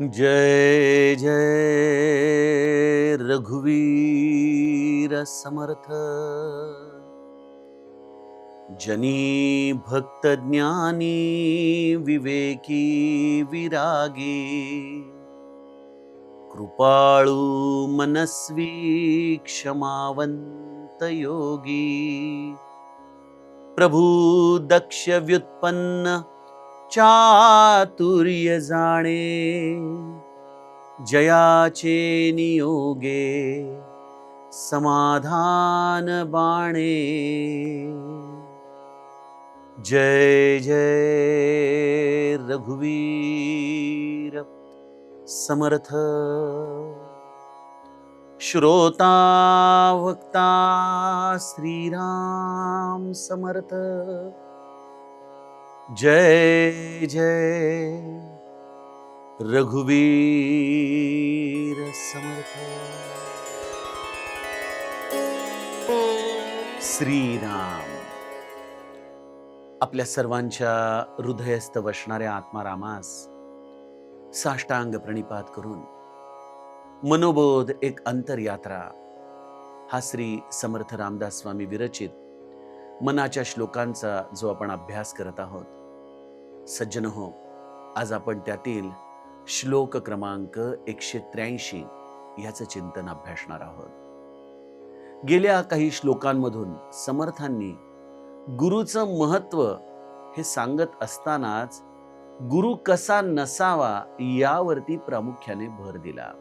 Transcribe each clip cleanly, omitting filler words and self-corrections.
जय जय रघुवीर समर्थ। जनी भक्त ज्ञानी विवेकी विरागी, कृपाळू मनस्वी क्षमावंत योगी। प्रभु दक्ष व्युत्पन्न चातुर्य जाणे, जयाचे नियोगे समाधान बाणे। जय जय रघुवीर समर्थ। श्रोता वक्ता श्रीराम समर्थ। जय जय रघुवीर समर्थ। श्रीराम आपल्या सर्वांच्या हृदयस्थ वसणाऱ्या आत्मारामास साष्टांग प्रणिपात करून मनोबोध एक अंतरयात्रा हा श्री समर्थ रामदास स्वामी विरचित मनाच्या श्लोकांचा जो आपण अभ्यास करत आहोत, सज्जन हो, आज आपण त्यातील श्लोक क्रमांक 183 याचं चिंतन अभ्यासणार आहोत। गेल्या काही श्लोकांमधून समर्थांनी गुरुचं महत्व हे सांगत असतानाच गुरु कसा नसावा यावरती प्रामुख्याने भर दिला।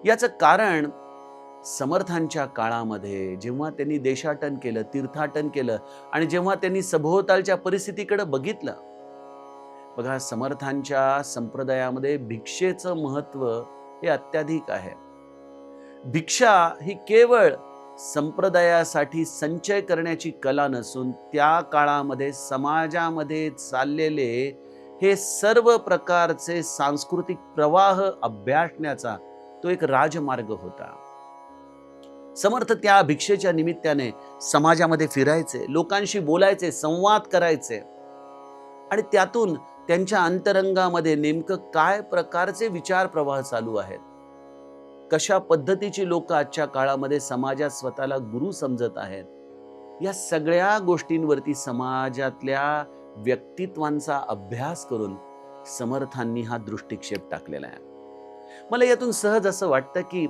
याचं कारण समर्थांच्या काळामध्ये जेव्हा त्यांनी देशाटन केलं, तीर्थाटन केलं आणि जेव्हा त्यांनी सभोवतालच्या परिस्थितीकडे बघितलं, बघा समर्थांच्या संप्रदायामध्ये भिक्षेचं महत्व हे अत्याधिक आहे। भिक्षा ही केवळ संप्रदायासाठी संचय करण्याची कला नसून त्या काळामध्ये समाजामध्ये चाललेले हे सर्व प्रकारचे सांस्कृतिक प्रवाह अभ्यासण्याचा तो एक राजमार्ग होता। समर्थ त्या भिक्षेच्या निमित्ताने समाजामध्ये फिरायचे, लोकांशी बोलायचे, संवाद करायचे आणि त्यातून त्यांच्या अंतरंगामध्ये नेमकं काय प्रकारचे विचार प्रवाह चालू आहेत, कशा पद्धतीची लोक आजच्या काळामध्ये समाजात स्वतःला गुरु समजत आहेत, या सगळ्या गोष्टींवरती समाजातल्या व्यक्तित्वांचा अभ्यास करून समर्थांनी हा दृष्टिक्षेप टाकलेला आहे। मला यातून सहज असं वाटतं की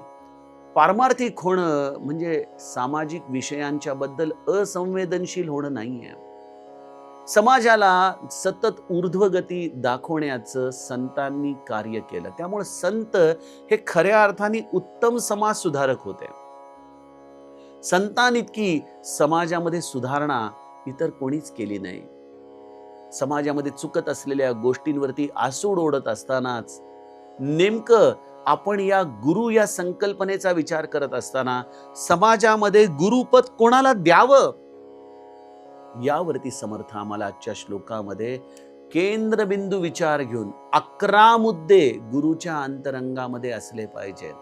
पारमार्थिक होणं म्हणजे सामाजिक विषयांच्या बद्दल असंवेदनशील होणं नाहीये। समाजाला सतत ऊर्ध्वगती दाखवण्याचं संतांनी कार्य केलं, त्यामुळे संत हे खऱ्या अर्थाने उत्तम समाज सुधारक होते। संतांइतकी समाजामध्ये सुधारणा इतर कोणीच केली नाही। समाजामध्ये चुकत असलेल्या गोष्टींवरती आसूड ओढत असतानाच नेमकं आपण या गुरु या संकल्पनेचा विचार करत असताना समाजामध्ये गुरुपद कोणाला द्यावं यावरती समर्थ आम्हाला आजच्या श्लोकामध्ये केंद्रबिंदू विचार घेऊन 11 मुद्दे गुरुच्या अंतरंगामध्ये असले पाहिजेत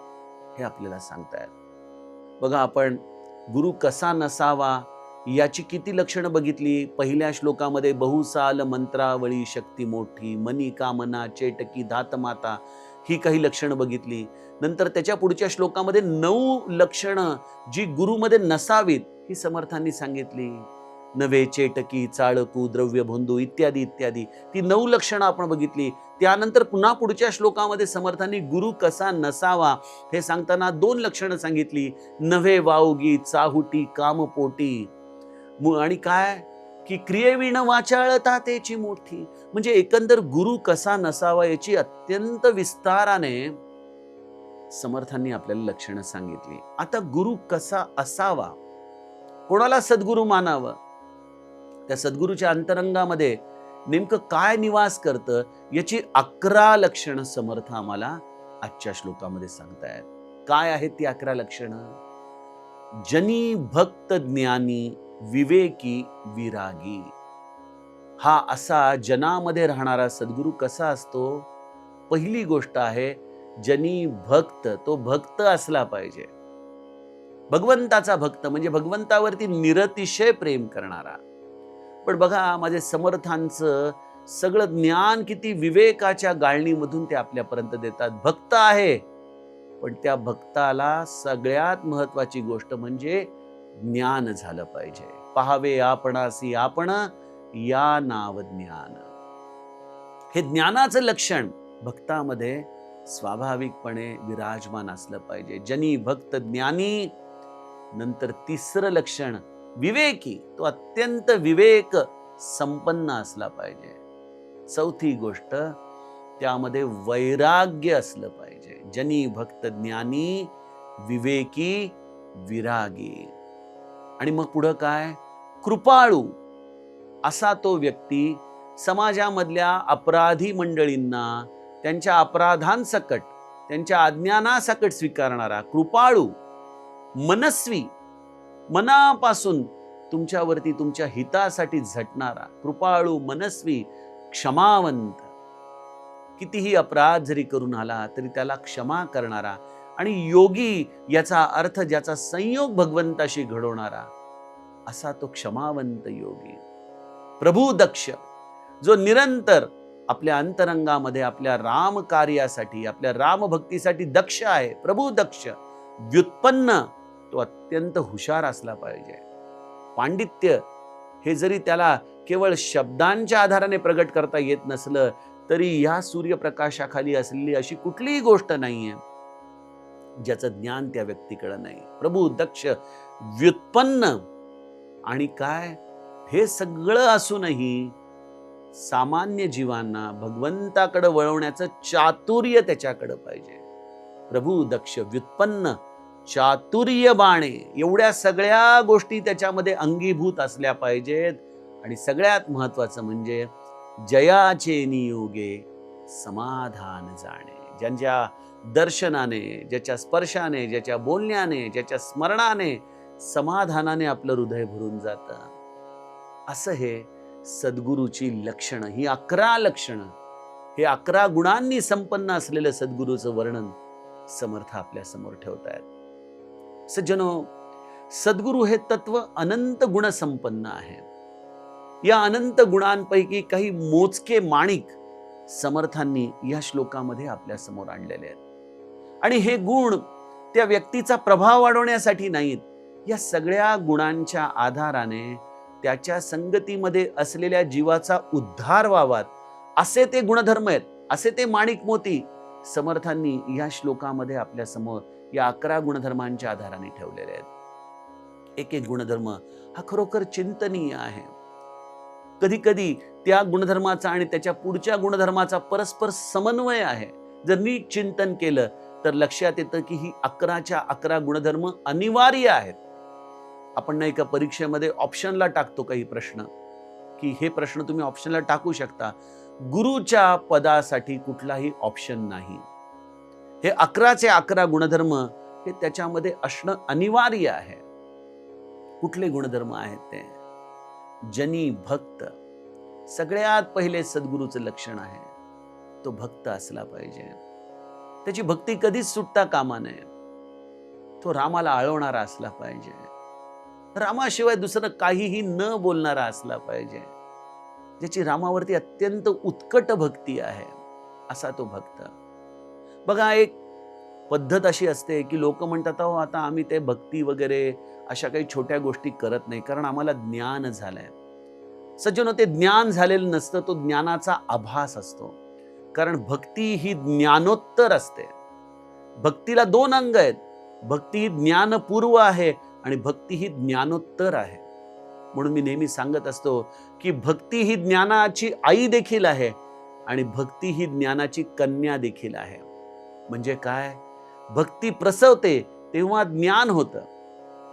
हे आपल्याला सांगतायत। बघा, आपण गुरु कसा नसावा याची किती लक्षणं बघितली। पहिल्या श्लोकामध्ये बहुसाल मंत्रावळी शक्ती मोठी, मनी कामना चेटकी धात माता ही काही लक्षणं बघितली। नंतर त्याच्या पुढच्या श्लोकामध्ये 9 लक्षणं जी गुरुमध्ये नसावीत ही समर्थांनी सांगितली। नवे चेटकी चाळकू द्रव्य भोंदू इत्यादी इत्यादी ती 9 लक्षणं आपण बघितली। त्यानंतर पुन्हा पुढच्या श्लोकामध्ये समर्थांनी गुरु कसा नसावा हे सांगताना 2 लक्षणं सांगितली। नवे वावगी चाहुटी कामपोटी आणि काय की क्रियेविण वाचाळता त्याची मोठी, म्हणजे एकंदर गुरु कसा नसावा याची अत्यंत विस्ताराने समर्थांनी आपल्याला लक्षणं सांगितली। आता गुरु कसा असावा, कोणाला सद्गुरु मानावं, त्या सद्गुरूच्या अंतरंगामध्ये नेमकं काय निवास करतं याची 11 लक्षणं समर्थ आम्हाला आजच्या श्लोकामध्ये सांगतायत। काय आहेत ती 11 लक्षणं? जनी भक्त ज्ञानी विवेकी विरागी, हा असा जनामध्ये राहणारा सद्गुरू कसा असतो? पहिली गोष्ट आहे जनी भक्त, तो भक्त असला पाहिजे। भगवंताचा भक्त म्हणजे भगवंतावरती निरतिशय प्रेम करणारा। पण बघा, माझे समर्थांचं सगळं ज्ञान किती विवेकाच्या गाळणीमधून ते आपल्यापर्यंत देतात. भक्त आहे, पण त्या भक्ताला सगळ्यात महत्वाची गोष्ट म्हणजे ज्ञान झालं पाहिजे. पहावे आपणासी आपण, या नाव ज्ञान. हे ज्ञानाचं लक्षण भक्तामध्ये स्वाभाविकपणे विराजमान असलं पाहिजे. जनी भक्त ज्ञानी. नंतर तिसरं लक्षण विवेकी. तो अत्यंत विवेक संपन्न असला पाहिजे. चौथी गोष्ट, त्यामध्ये वैराग्य असलं पाहिजे. जनी भक्त ज्ञानी, विवेकी, विरागी. आणि मग पुढं काय? कृपाळू. असा तो व्यक्ती समाजामधल्या अपराधी मंडळींना त्यांच्या अपराधांसकट, त्यांच्या अज्ञानासकट स्वीकारणारा, कृपाळू, मनस्वी, मनापासून तुमच्यावरती तुमच्या हितासाठी झटणारा, कृपाळू, मनस्वी, क्षमावंत. कितीही अपराध जरी करून आला तरी त्याला क्षमा करणारा. आणि योगी याचा अर्थ ज्याचा संयोग भगवंताशी घडवणारा, असा तो क्षमावंत योगी. प्रभू दक्ष, जो निरंतर आपल्या अंतरंगामध्ये आपल्या राम कार्यासाठी, आपल्या राम भक्तीसाठी दक्ष आहे. प्रभू दक्ष. व्युत्पन्न, तो अत्यंत हुशार असला पाहिजे. पांडित्य हे जरी त्याला केवळ शब्दांच्या आधाराने प्रगट करता येत नसलं तरी या सूर्यप्रकाशाखाली असलेली अशी कुठलीही गोष्ट नाहीये ज्याचं ज्ञान त्या व्यक्तीकडे नाही. प्रभू दक्ष, व्युत्पन्न. आणि काय, हे सगळं असूनही सामान्य जीवांना भगवंताकडे वळवण्याचं चातुर्य त्याच्याकडे पाहिजे. प्रभू दक्ष, व्युत्पन्न, चातुर्य बाणे. एवढ्या सगळ्या गोष्टी त्याच्यामध्ये अंगीभूत असल्या पाहिजेत. आणि सगळ्यात महत्वाचं म्हणजे जयाचे नियोगे समाधान जाणे. ज्यांच्या दर्शनाने, ज्याच्या स्पर्शाने, ज्याच्या बोलण्याने, ज्याच्या स्मरणाने, समाधानाने आपलं हृदय भरून जातं. असं हे सद्गुरूची लक्षणं, ही 11 लक्षणं, हे 11 गुणांनी संपन्न असलेलं सद्गुरूचं वर्णन समर्थ आपल्या समोर ठेवतायत. सज्जनो, सद्गुरू हे तत्व अनंत गुण संपन्न आहे. या अनंत गुणांपैकी काही मोजके माणिक समर्थांनी या श्लोकामध्ये आपल्या समोर आणलेले आहेत. आणि हे गुण त्या व्यक्तीचा प्रभाव वाढवण्यासाठी नाहीत. या सगळ्या गुणांच्या आधाराने त्याच्या संगतीमध्ये असलेल्या जीवाचा उद्धार व्हावा, असे ते गुणधर्म आहेत, असे ते माणिक मोती समर्थांनी या श्लोकामध्ये आपल्या समोर या 11 गुणधर्मांच्या आधाराने ठेवलेले आहेत. एक एक गुणधर्म हा खरोखर चिंतनीय आहे. कधी कधी त्या गुणधर्माचा आणि त्याच्या पुढच्या गुणधर्माचा परस्पर समन्वय आहे. जर नीट चिंतन केलं तर लक्षात येतं की ही 11च्या 11 गुणधर्म अनिवार्य आहेत. आपण नाही का परीक्षेमध्ये ऑप्शनला टाकतो काही प्रश्न, की हे प्रश्न तुम्ही ऑप्शनला टाकू शकता. गुरुच्या पदासाठी कुठलाही ऑप्शन नाही. हे 11चे 11 गुणधर्म हे त्याच्यामध्ये असणं अनिवार्य आहे. कुठले गुणधर्म आहेत ते? जनी भक्त. सगळ्यात पहिले सद्गुरूचं लक्षण आहे, तो भक्त असला पाहिजे. त्याची भक्ती कधीच सुटता कामा नये. तो रामाला आळवणारा असला पाहिजे. रामाशिवाय दुसरं काहीही न बोलणारा असला पाहिजे. ज्याची रामावरती अत्यंत उत्कट भक्ती आहे, असा तो भक्त. बघा, एक पद्धत अशी असते की लोक म्हणतात, अहो आता आम्ही ते भक्ती वगैरे अशा काही छोट्या गोष्टी करत नाही कारण आम्हाला ज्ञान झालंय. सज्जनो, ते ज्ञान झालेलं नसतं, तो ज्ञानाचा आभास असतो. कारण भक्ती ही ज्ञानोत्तर असते. भक्तीला 2 अंग आहेत. भक्ती ही ज्ञानपूर्व आहे आणि भक्ती ही ज्ञानोत्तर आहे. म्हणून मी नेहमी सांगत असतो की भक्ती ही ज्ञानाची आई देखील आहे आणि भक्ती ही ज्ञानाची कन्या देखील आहे. म्हणजे काय? भक्ती प्रसवते तेव्हा ज्ञान होतं.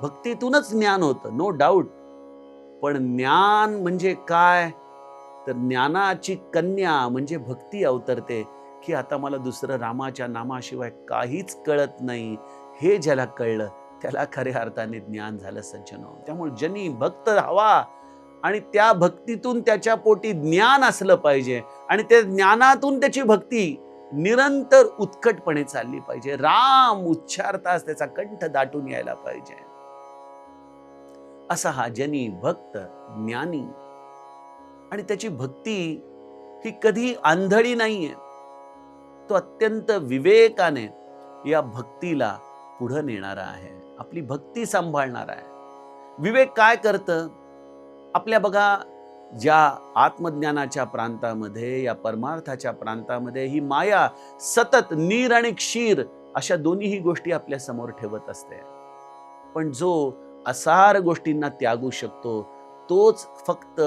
भक्तीतूनच ज्ञान होतं, नो डाऊट. पण ज्ञान म्हणजे काय? तर ज्ञानाची कन्या म्हणजे भक्ती अवतरते की आता मला दुसरं रामाच्या नामाशिवाय काहीच कळत नाही. हे ज्याला कळलं त्याला खऱ्या अर्थाने ज्ञान झालं सज्जनो. त्यामुळे जनी भक्त हवा आणि त्या भक्तीतून त्याच्या पोटी ज्ञान असलं पाहिजे आणि त्या ज्ञानातून त्याची भक्ती निरंतर उत्कटपणे चालली पाहिजे. राम उच्चारताच त्याचा कंठ दाटून यायला पाहिजे. असा हा जनी भक्त ज्ञानी. आणि त्याची भक्ती ही कधी आंधळी नाहीये. तो अत्यंत विवेकाने या भक्तीला पुढे नेणारा आहे, आपली भक्ती सांभाळणारा आहे. विवेक काय करतं? आपल्या बघा, ज्या आत्मज्ञानाच्या प्रांतामध्ये, या परमार्थाच्या प्रांतामध्ये ही माया सतत नीर आणि क्षीर अशा दोन्हीही गोष्टी आपल्या समोर ठेवत असते. पण जो असार गोष्टींना त्यागू शकतो, तोच फक्त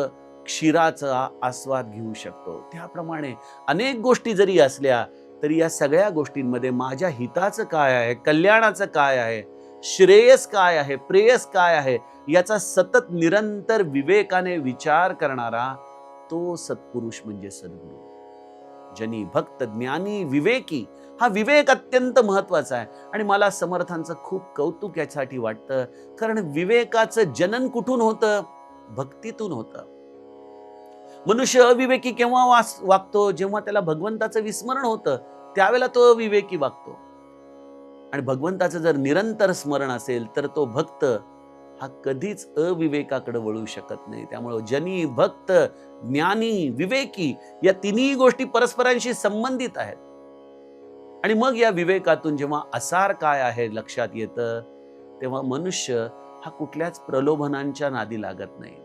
क्षीराचा आस्वाद घेऊ शकतो. त्याप्रमाणे अनेक गोष्टी जरी असल्या तरी या सगळ्या गोष्टींमध्ये माझ्या हिताचं काय आहे, कल्याणाचं काय आहे, श्रेयस काय आहे, प्रेयस काय आहे, याचा सतत निरंतर विवेकाने विचार करणारा तो सत्पुरुष म्हणजे सद्गुरू. जनी भक्त ज्ञानी विवेकी, हा विवेक अत्यंत महत्वाचा आहे. आणि मला समर्थांचं खूप कौतुक यासाठी वाटतं, कारण विवेकाचं जनन कुठून होतं? भक्तीतून होतं. मनुष्य अविवेकी केव्हा वागतो? जेव्हा त्याला भगवंताचं विस्मरण होतं, त्यावेळेला तो अविवेकी वागतो. आणि भगवंताचं जर निरंतर स्मरण असेल तर तो भक्त हा कधीच अविवेकाकडे वळू शकत नाही. त्यामुळे जनी भक्त ज्ञानी विवेकी या तिन्ही गोष्टी परस्परांशी संबंधित आहेत. आणि मग या विवेकातून जेव्हा असार काय आहे लक्षात येतं, तेव्हा मनुष्य हा कुठल्याच प्रलोभनांच्या नादी लागत नाही.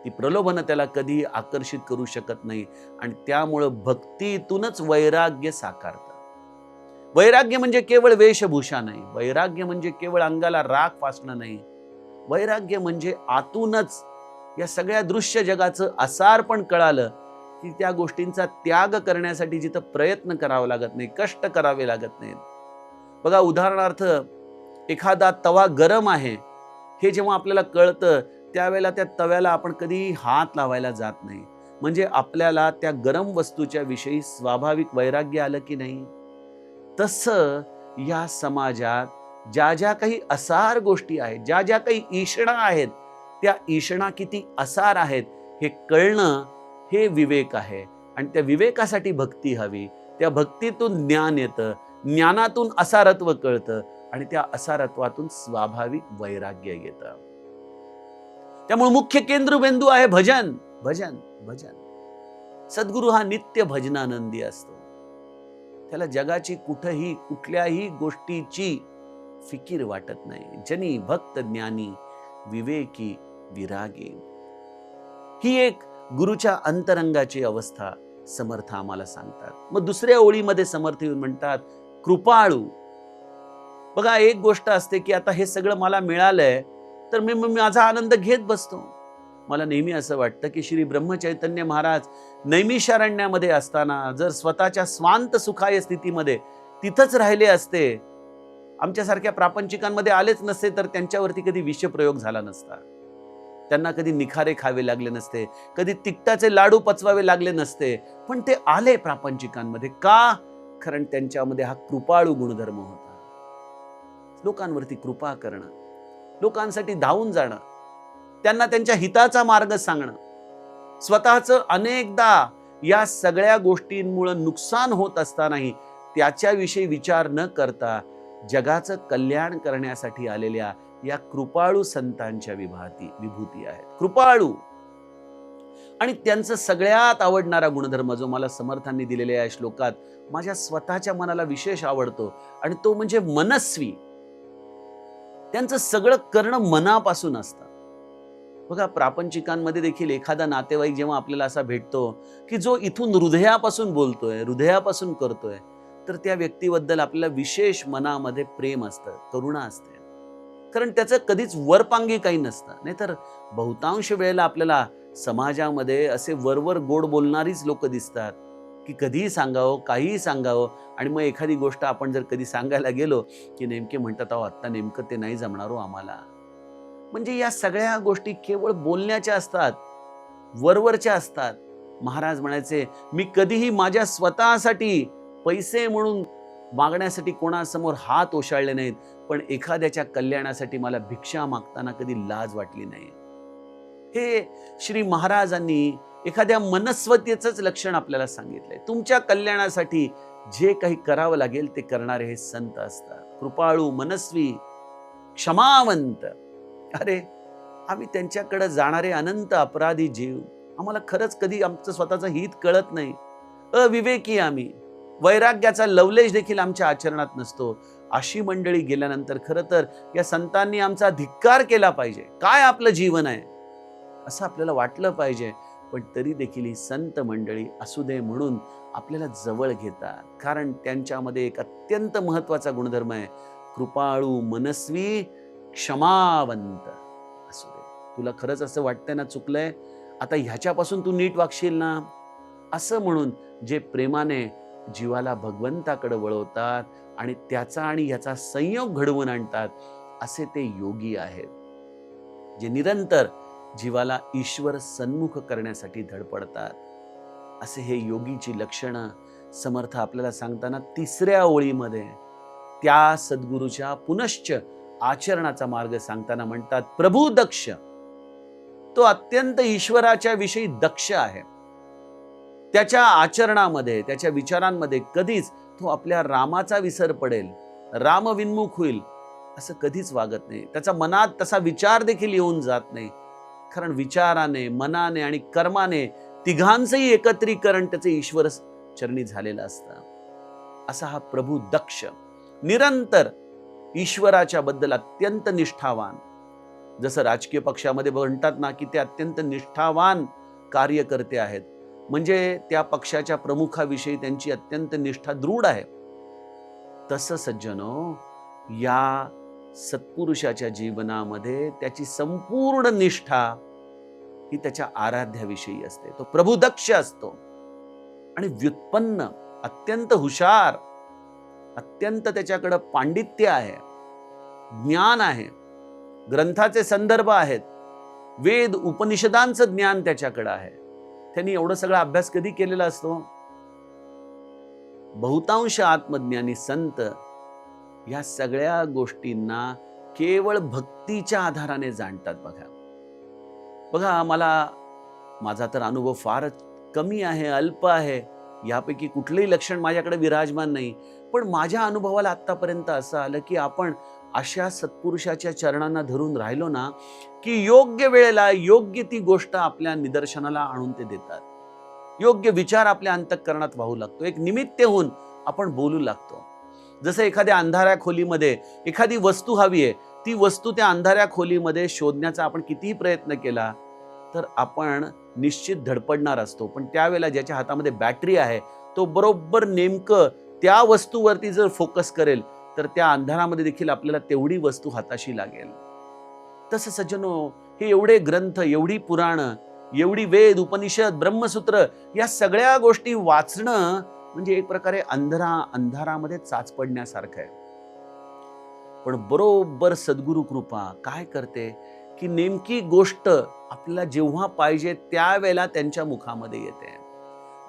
ती प्रलोभनं त्याला कधी आकर्षित करू शकत नाही. आणि त्यामुळं भक्तीतूनच वैराग्य साकारतं. वैराग्य म्हणजे केवळ वेशभूषा नाही, वैराग्य म्हणजे केवळ अंगाला राख फासणं नाही, वैराग्य म्हणजे आतूनच या सगळ्या दृश्य जगाचं असार पण कळालं की त्या गोष्टींचा त्याग करण्यासाठी जिथं प्रयत्न करावा लागत नाही, कष्ट करावे लागत नाहीत. बघा, उदाहरणार्थ एखादा तवा गरम आहे हे जेव्हा आपल्याला कळतं, त्यावेळेला त्या तव्याला आपण कधी हात लावायला जात नाही. म्हणजे आपल्याला त्या गरम वस्तूच्या विषयी स्वाभाविक वैराग्य आलं की नाही? तसं या समाजात ज्या ज्या काही असार गोष्टी आहेत, ज्या ज्या काही ईषणा आहेत, त्या ईषणा किती असार आहेत हे कळणं हे विवेक आहे. आणि त्या विवेकासाठी भक्ती हवी. त्या भक्तीतून ज्ञान येतं, ज्ञानातून असारत्व कळतं आणि त्या असारत्वातून स्वाभाविक वैराग्य येतं. त्यामुळे मुख्य केंद्रबिंदू आहे भजन, भजन, भजन. सद्गुरू हा नित्य भजनानंदी असतो. त्याला जगाची कुठेही कुठल्याही गोष्टीची फिकीर वाटत नाही. जनी भक्त ज्ञानी विवेकी विरागी, ही एक गुरुच्या अंतरंगाची अवस्था समर्थ आम्हाला सांगतात. मग दुसऱ्या ओळीमध्ये समर्थ येऊन म्हणतात कृपाळू. बघा, एक गोष्ट असते की आता हे सगळं मला मिळालंय तर मी माझा आनंद घेत बसतो. मला नेहमी असं वाटतं की श्री ब्रह्मचैतन्य महाराज नैमिषारण्यामध्ये असताना जर स्वतःच्या स्वांत सुखाय स्थितीमध्ये तिथंच राहिले असते, आमच्यासारख्या प्रापंचिकांमध्ये आलेच नसते, तर त्यांच्यावरती कधी विषप्रयोग झाला नसता, त्यांना कधी निखारे खावे लागले नसते, कधी तिखटाचे लाडू पचवावे लागले नसते. पण ते आले प्रापंचिकांमध्ये का? कारण त्यांच्यामध्ये हा कृपाळू गुणधर्म होता. लोकांवरती कृपा करणं, लोकांसाठी धावून जाणं, त्यांना त्यांच्या हिताचा मार्ग सांगणं, स्वतःचं अनेकदा या सगळ्या गोष्टींमुळे नुकसान होत असतानाही त्याच्याविषयी विचार न करता जगाचं कल्याण करण्यासाठी आलेल्या या कृपाळू संतांच्या विभूती आहेत. कृपाळू. आणि त्यांचं सगळ्यात आवडणारा गुणधर्म जो मला समर्थांनी दिलेल्या या श्लोकात माझ्या स्वतःच्या मनाला विशेष आवडतो, आणि तो म्हणजे मनस्वी. त्यांचं सगळं करणं मनापासून असतं. बघा, प्रापंचिकांमध्ये देखील एखादा नातेवाईक जेव्हा आपल्याला असा भेटतो की जो इथून हृदयापासून बोलतोय, हृदयापासून करतोय, तर त्या व्यक्तीबद्दल आपल्याला विशेष मनामध्ये प्रेम असतं, करुणा असते. कारण त्याचं कधीच वरपांगी काही नसतं. नाहीतर बहुतांश वेळेला आपल्याला समाजामध्ये असे वरवर गोड बोलणारीच लोक दिसतात की कधीही सांगावं, काहीही सांगावं, आणि मग एखादी गोष्ट आपण जर कधी सांगायला गेलो की नेमके म्हणतात, अहो आत्ता नेमकं ते नाही जमणार हो आम्हाला. म्हणजे या सगळ्या गोष्टी केवळ बोलण्याच्या असतात, वरवरच्या असतात. महाराज म्हणायचे, मी कधीही माझ्या स्वतःसाठी पैसे म्हणून मागण्यासाठी कोणासमोर हात ओशाळले नाहीत, पण एखाद्याच्या कल्याणासाठी मला भिक्षा मागताना कधी लाज वाटली नाही. हे श्री महाराजांनी एखाद्या मनस्वतेचंच लक्षण आपल्याला सांगितलंय. तुमच्या कल्याणासाठी जे काही करावं लागेल ते करणारे हे संत असतात. कृपाळू, मनस्वी, क्षमावंत. अरे, आम्ही त्यांच्याकडे जाणारे अनंत अपराधी जीव, आम्हाला खरंच कधी आमचं स्वतःचं हित कळत नाही, अविवेकी आम्ही, वैराग्याचा लवलेश देखील आमच्या आचरणात नसतो, अशी मंडळी गेल्यानंतर खरं तर या संतांनी आमचा धिक्कार केला पाहिजे. काय आपलं जीवन आहे असं आपल्याला वाटलं पाहिजे. पण तरी देखील ही संत मंडळी असू दे म्हणून आपल्याला जवळ घेतात, कारण त्यांच्यामध्ये एक अत्यंत महत्वाचा गुणधर्म आहे, कृपाळू मनस्वी क्षमावंत. असू दे, तुला खरंच असं वाटतंय ना चुकलंय, आता ह्याच्यापासून तू नीट वागशील ना, असं म्हणून जे प्रेमाने जीवाला भगवंताकडे वळवतात आणि त्याचा आणि ह्याचा संयोग घडवून आणतात, असे ते योगी आहेत, जे निरंतर जीवाला ईश्वर सन्मुख करण्यासाठी धडपडतात. असे हे योगीची लक्षणं समर्थ आपल्याला सांगताना तिसऱ्या ओळीमध्ये त्या सद्गुरूच्या पुनश्च आचरणाचा मार्ग सांगताना म्हणतात, प्रभू दक्ष, तो अत्यंत ईश्वराच्या विषयी दक्ष आहे. त्याच्या आचरणामध्ये, त्याच्या विचारांमध्ये कधीच तो आपल्या रामाचा विसर पडेल, रामविन्मुख होईल असं कधीच वागत नाही. त्याच्या मनात तसा विचार देखील येऊन जात नाही, कारण विचाराने, मनाने आणि कर्माने तिघांचंही एकत्रीकरण त्याचे ईश्वर चरणी झालेलं असतं. असा हा प्रभू दक्ष, निरंतर ईश्वराच्या बद्दल अत्यंत निष्ठावान. जसं राजकीय पक्षामध्ये म्हणतात ना की ते अत्यंत निष्ठावान कार्यकर्ते आहेत, म्हणजे त्या पक्षाच्या प्रमुखाविषयी त्यांची अत्यंत निष्ठा दृढ आहे. तसं सज्जनो, या सत्पुरुषाच्या जीवनामध्ये त्याची संपूर्ण निष्ठा ही त्याच्या आराध्याविषयी असते. तो प्रभुदक्ष असतो आणि व्युत्पन्न, अत्यंत हुशार, अत्यंत त्याच्याकडे पांडित्य आहे, ज्ञान आहे, ग्रंथाचे संदर्भ आहेत, वेद उपनिषदांचं ज्ञान त्याच्याकडे आहे. त्यांनी एवढं सगळा अभ्यास कधी केलेला असतो? बहुतांश आत्मज्ञानी संत या सगळ्या गोष्टींना केवळ भक्तीच्या आधाराने जाणतात. बघा, माझा तर अनुभव फारच कमी आहे, अल्प आहे, यापैकी कुठलंही लक्षण माझ्याकडे विराजमान नाही. पण माझ्या अनुभवाला आतापर्यंत असं आलं की आपण अशा सत्पुरुषाच्या चरणांना धरून राहिलो ना, की योग्य वेळेला योग्य ती गोष्ट आपल्या निदर्शनाला आणून ते देतात. योग्य विचार आपल्या अंतःकरणात वाहू लागतो, एक निमित्त होऊन आपण बोलू लागतो. जसं एखाद्या अंधाऱ्या खोलीमध्ये एखादी वस्तू हवी आहे, ती वस्तू त्या अंधाऱ्या खोलीमध्ये शोधण्याचा आपण कितीही प्रयत्न केला तर आपण निश्चित धडपडणार असतो. पण त्यावेळेला ज्याच्या हातामध्ये बॅटरी आहे तो बरोबर नेमकं त्या वस्तूवरती जर फोकस करेल तर त्या अंधारामध्ये देखील आपल्याला तेवढी वस्तू हाताशी लागेल. तसं सज्जनो, हे एवढे ग्रंथ, एवढी पुराणं, एवढी वेद उपनिषद, ब्रह्मसूत्र, या सगळ्या गोष्टी वाचणं म्हणजे एक प्रकारे अंधारामध्ये चाच पडण्यासारखं आहे. पण बरोबर सद्गुरु कृपा काय करते की नेमकी गोष्ट आपल्याला जेव्हा पाहिजे त्यावेळेला त्यांच्या मुखामध्ये येते.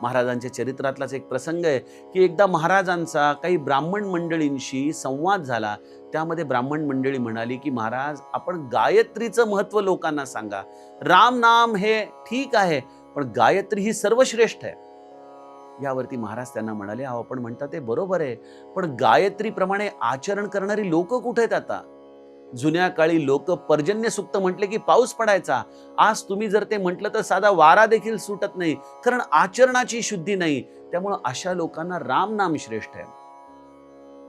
महाराजांच्या चरित्रातलाच एक प्रसंग आहे की एकदा महाराजांचा काही ब्राह्मण मंडळींशी संवाद झाला. त्यामध्ये ब्राह्मण मंडळी म्हणाली की महाराज, आपण गायत्रीचं महत्व लोकांना सांगा. राम नाम हे ठीक आहे, पण गायत्री ही सर्वश्रेष्ठ आहे. यावरती महाराज त्यांना म्हणाले, अहो, आपण म्हणता ते बरोबर आहे, पण गायत्रीप्रमाणे आचरण करणारी लोक कुठे आहेत आता? जुन्या काळी लोक पर्जन्य सुक्त म्हटले की पाऊस पडायचा. आज तुम्ही जर ते म्हटलं तर साधा वारा देखील सुटत नाही, कारण आचरणाची शुद्धी नाही. त्यामुळे अशा लोकांना राम नाम श्रेष्ठ आहे.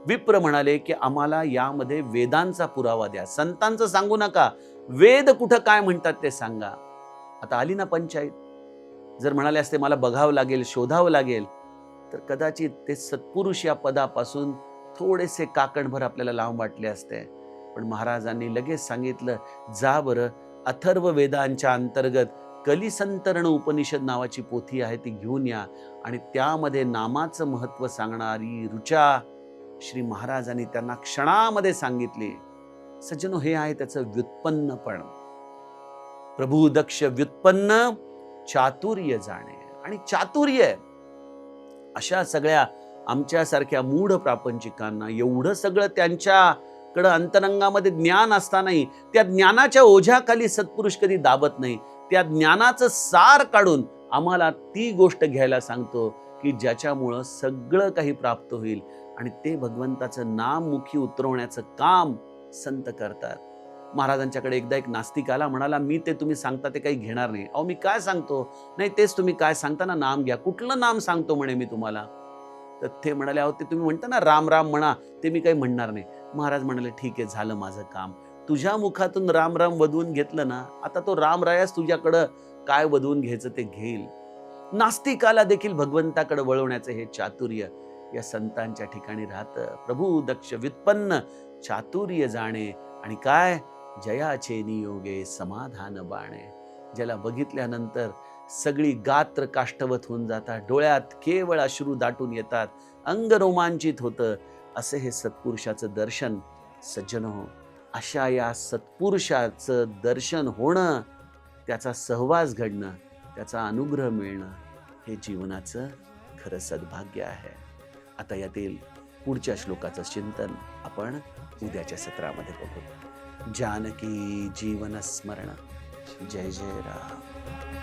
विप्र म्हणाले की आम्हाला यामध्ये वेदांचा पुरावा द्या, संतांचं सांगू नका, वेद कुठं काय म्हणतात ते सांगा. आता आली ना पंचायत. जर म्हणाले असते मला बघावं लागेल, शोधावं लागेल, तर कदाचित ते सत्पुरुष या पदापासून थोडेसे काकणभर आपल्याला लांब वाटले असते. पण महाराजांनी लगेच सांगितलं, जा बरं, अथर्व वेदांच्या अंतर्गत कलिसंतरण उपनिषद नावाची पोथी आहे, ती घेऊन या आणि त्यामध्ये नामाचं महत्व सांगणारी ऋचा श्री महाराजांनी त्यांना क्षणामध्ये सांगितली. सज्जनो, हे आहे त्याचं व्युत्पन्नपण. प्रभू दक्ष व्युत्पन्न, चातुर्य जाणे. आणि चातुर्य अशा सगळ्या आमच्यासारख्या मूढ प्रापंचिकांना एवढं सगळं त्यांच्याकडं अंतरंगामध्ये ज्ञान असतानाही त्या ज्ञानाच्या ओझ्याखाली सत्पुरुष कधी दाबत नाही. त्या ज्ञानाचं सार काढून आम्हाला ती गोष्ट घ्यायला सांगतो की ज्याच्यामुळं सगळं काही प्राप्त होईल, आणि ते भगवंताचं नाम मुखी उतरवण्याचं काम संत करतात. महाराजांच्याकडे एकदा एक नास्तिक आला, म्हणाला, मी ते तुम्ही सांगता ते काही घेणार नाही. अहो मी काय सांगतो? नाही तेच तुम्ही काय सांगता ना, नाम घ्या. कुठलं नाम सांगतो म्हणे मी तुम्हाला? तर ते म्हणाले, अहो ते तुम्ही म्हणता ना राम राम म्हणा, ते मी काही म्हणणार नाही. महाराज म्हणाले, ठीक आहे, झालं माझं काम. तुझ्या मुखातून राम राम वधवून घेतलं ना, आता तो रामरायास तुझ्याकडं काय वधवून घ्यायचं ते घेईल. नास्तिकाला देखील भगवंताकडे वळवण्याचं हे चातुर्य या संतांच्या ठिकाणी राहतं. प्रभू दक्ष व्युत्पन्न चातुर्य जाणे, आणि काय, जयाचे नियोगे समाधान बाणे. ज्याला बघितल्यानंतर सगळी गात्र काष्ठवत होऊन जातात, डोळ्यात केवळ अश्रू दाटून येतात, अंग रोमांचित होतं, असे हे सत्पुरुषाचं दर्शन. सज्जनो, अशा या सत्पुरुषाचं दर्शन होणं, त्याचा सहवास घडणं, त्याचा अनुग्रह मिळणं, हे जीवनाचं खरं सद्भाग्य आहे. आता यातील पुढच्या श्लोकाचं चिंतन आपण उद्याच्या सत्रामध्ये बघू. जानकी जीवन स्मरण. जय जय राम.